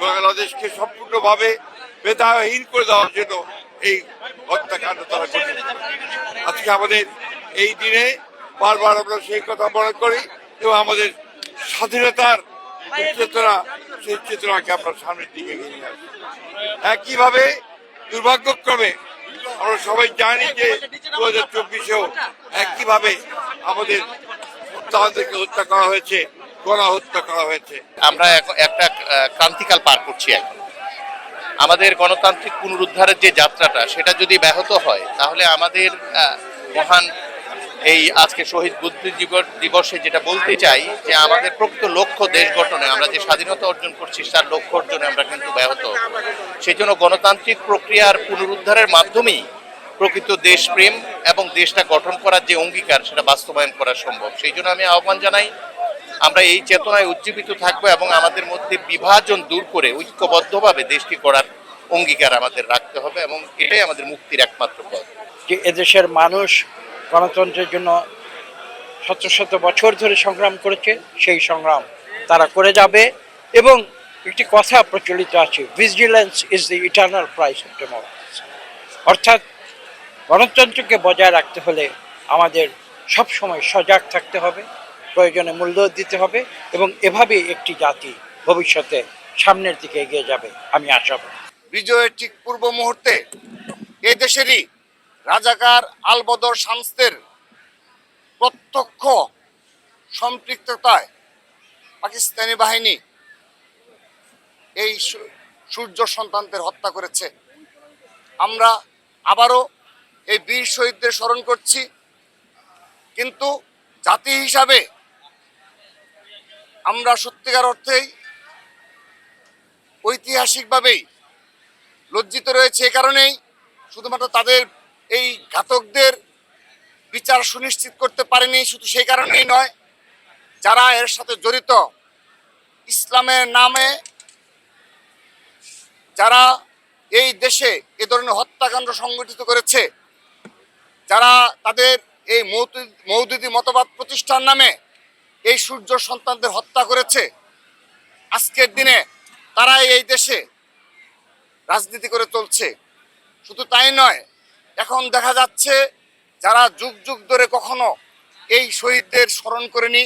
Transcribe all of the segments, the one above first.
বাংলাদেশকে সম্পূর্ণভাবে বেদাহীন করে দেওয়ার জন্য এই হত্যাকাণ্ড তারা ঘটিয়েছে। আজকে আমাদের এই দিনে বারবার আমরা সেই কথা মনে করি এবং আমাদের স্বাধীনতার চেতনা, সেই চেতনাকে আমরা সামনের দিকে এগিয়ে আসি। একইভাবে দুর্ভাগ্যক্রমে আমরা সবাই জানি যে 2024-এও একইভাবে আমাদের তাদেরকে হত্যা করা হয়েছে, গণহত্যা করা হয়েছে। আমরা এখন একটা ক্রান্তিকাল পার করছি। এখন আমাদের গণতান্ত্রিক পুনরুদ্ধারের যে যাত্রাটা, সেটা যদি ব্যাহত হয় তাহলে আমাদের মহান এই আজকে শহীদ বুদ্ধিজীবী দিবসে যেটা বলতে চাই যে আমাদের প্রকৃত লক্ষ্য দেশ গঠনে, আমরা যে স্বাধীনতা অর্জন করছি তার লক্ষ্য অর্জনে আমরা কিন্তু ব্যাহত। সেই জন্য গণতান্ত্রিক প্রক্রিয়ার পুনরুদ্ধারের মাধ্যমেই প্রকৃত দেশপ্রেম এবং দেশটা গঠন করার যে অঙ্গীকার, সেটা বাস্তবায়ন করা সম্ভব। সেই জন্য আমি আহ্বান জানাই, আমরা এই চেতনায় উজ্জীবিত থাকবো এবং আমাদের মধ্যে বিভাজন দূর করে ঐক্যবদ্ধভাবে দেশকে গড়ার অঙ্গীকার আমাদের রাখতে হবে এবং এটাই আমাদের মুক্তির একমাত্র পথ। যে এদেশের মানুষ গণতন্ত্রের জন্য শত শত বছর ধরে সংগ্রাম করেছে, সেই সংগ্রাম তারা করে যাবে। এবং একটি কথা প্রচলিত আছে, vigilance is the eternal price of democracy. অর্থাৎ গণতন্ত্রকে বজায় রাখতে হলে আমাদের সবসময় সজাগ থাকতে হবে, প্রয়োজনে মূল্য দিতে হবে এবং এভাবেই একটি জাতি ভবিষ্যতে সামনের দিকে এগিয়ে যাবে আমি আশাবাদী। বিজয়ের ঠিক পূর্ব মুহূর্তে এই দেশেরই রাজাকার আলবদর শামসের প্রত্যক্ষ সম্পৃক্ততায় পাকিস্তানি বাহিনী এই সূর্য সন্তানদের হত্যা করেছে। আমরা আবারও এই বীর শহীদদের স্মরণ করছি, কিন্তু জাতি হিসাবে আমরা সত্যিকার অর্থেই ঐতিহাসিকভাবেই লজ্জিত রয়েছে। এ কারণেই শুধুমাত্র তাদের এই ঘাতকদের বিচার সুনিশ্চিত করতে পারেনি, শুধু সেই কারণেই নয়, যারা এর সাথে জড়িত, ইসলামের নামে যারা এই দেশে এ ধরনের হত্যাকাণ্ড সংগঠিত করেছে, যারা তাদের এই মৌদুদি মতবাদ প্রতিষ্ঠার নামে এই সূর্য সন্তানদের হত্যা করেছে, আজকের দিনে তারা এই দেশে রাজনীতি করে চলছে। শুধু তাই নয়, এখন দেখা যাচ্ছে যারা যুগ যুগ ধরে কখনো এই শহীদদের স্মরণ করেনি,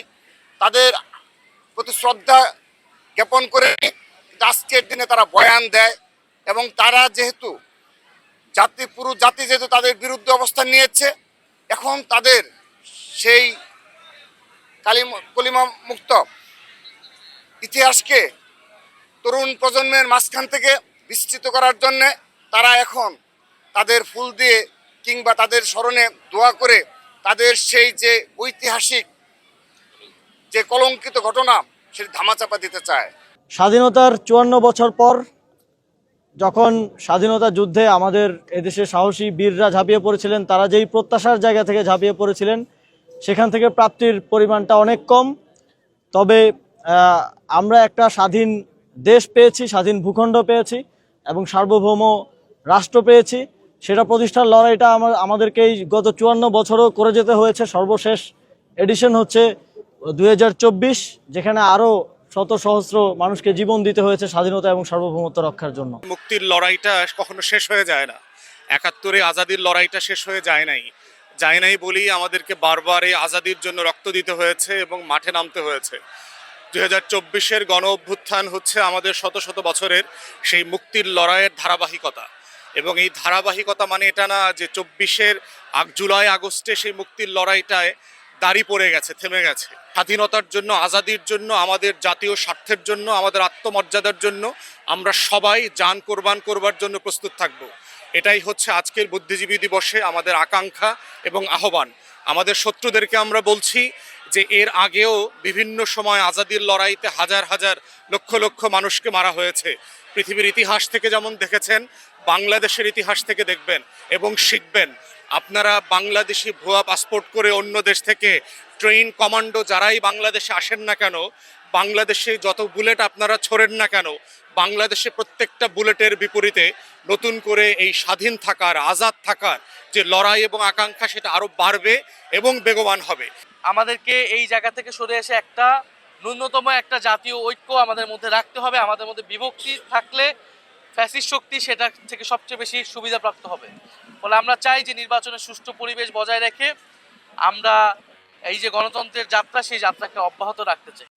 তাদের প্রতি শ্রদ্ধা জ্ঞাপন করেনি, আজকের দিনে তারা বয়ান দেয় এবং তারা যেহেতু পুরো জাতি যেহেতু তাদের বিরুদ্ধে অবস্থান নিয়েছে, এখন তাদের সেই কলিমা মুক্ত ইতিহাসকে তরুণ প্রজন্মের মাঝখান থেকে বিস্তৃত করার জন্যে তারা এখন তাদের ফুল দিয়ে কিংবা তাদের স্মরণে দোয়া করে তাদের সেই যে ঐতিহাসিক যে কলঙ্কিত ঘটনা সেটি ধামাচাপা দিতে চায়। স্বাধীনতার 54 বছর পর যখন স্বাধীনতা যুদ্ধে আমাদের এদেশে সাহসী বীররা ঝাঁপিয়ে পড়েছিলেন, তারা যেই প্রত্যাশার জায়গা থেকে ঝাঁপিয়ে পড়েছিলেন সেখান থেকে প্রাপ্তির পরিমাণটা অনেক কম। তবে আমরা একটা স্বাধীন দেশ পেয়েছি, স্বাধীন ভূখণ্ড পেয়েছি এবং সার্বভৌম রাষ্ট্র পেয়েছি। সেটা প্রতিষ্ঠার লড়াইটা আমাদেরকেই গত 54 বছরও করে যেতে হয়েছে। সর্বশেষ এডিশন হচ্ছে 2024, যেখানে আরও শত সহস্র মানুষকে জীবন দিতে হয়েছে স্বাধীনতা এবং সার্বভৌমত্ব রক্ষার জন্য। মুক্তির লড়াইটা কখনো শেষ হয়ে যায় না। 71-এ আজাদির লড়াইটা শেষ হয়ে যায় নাই বলেই আমাদেরকে বারবার এই আজাদির জন্য রক্ত দিতে হয়েছে এবং মাঠে নামতে হয়েছে। 2024-এর গণ অভ্যুত্থান হচ্ছে আমাদের শত শত বছরের সেই মুক্তির লড়াইয়ের ধারাবাহিকতা। এবং এই ধারাবাহিকতা মানে এটা না যে 24-এর জুলাই আগস্টে সেই মুক্তির লড়াইটায় দাঁড়ি পড়ে গেছে, থেমে গেছে। স্বাধীনতার জন্য, আজাদির জন্য, আমাদের জাতীয় স্বার্থের জন্য, আমাদের আত্মমর্যাদার জন্য আমরা সবাই জান কোরবান করবার জন্য প্রস্তুত থাকব। এটাই হচ্ছে আজকের বুদ্ধিজীবী দিবসে আমাদের আকাঙ্ক্ষা এবং আহ্বান। আমাদের শত্রুদেরকে আমরা বলছি যে এর আগেও বিভিন্ন সময় আজাদির লড়াইতে হাজার হাজার লক্ষ লক্ষ মানুষকে মারা হয়েছে। পৃথিবীর ইতিহাস থেকে যেমন দেখেছেন, বাংলাদেশের ইতিহাস থেকে দেখবেন এবং শিখবেন। আপনারা বাংলাদেশি ভুয়া পাসপোর্ট করে অন্য দেশ থেকে ট্রেন কমান্ডো যারাই বাংলাদেশে আসেন না কেন, বাংলাদেশে যত বুলেট আপনারা ছোড়েন না কেন, বাংলাদেশে প্রত্যেকটা বুলেটের বিপরীতে নতুন করে এই স্বাধীন থাকার, আজাদ থাকার যে লড়াই এবং আকাঙ্ক্ষা, সেটা আরও বাড়বে এবং বেগবান হবে। আমাদেরকে এই জায়গা থেকে সরে এসে একটা ন্যূনতম একটা জাতীয় ঐক্য আমাদের মধ্যে রাখতে হবে। আমাদের মধ্যে বিভক্তি থাকলে ফ্যাসিস্ট শক্তি সেটা থেকে সবচেয়ে বেশি সুবিধাপ্রাপ্ত হবে। ফলে আমরা চাই যে নির্বাচনের সুষ্ঠু পরিবেশ বজায় রেখে আমরা এই যে গণতন্ত্রের যাত্রা, সেই যাত্রাকে অব্যাহত রাখতে চাই।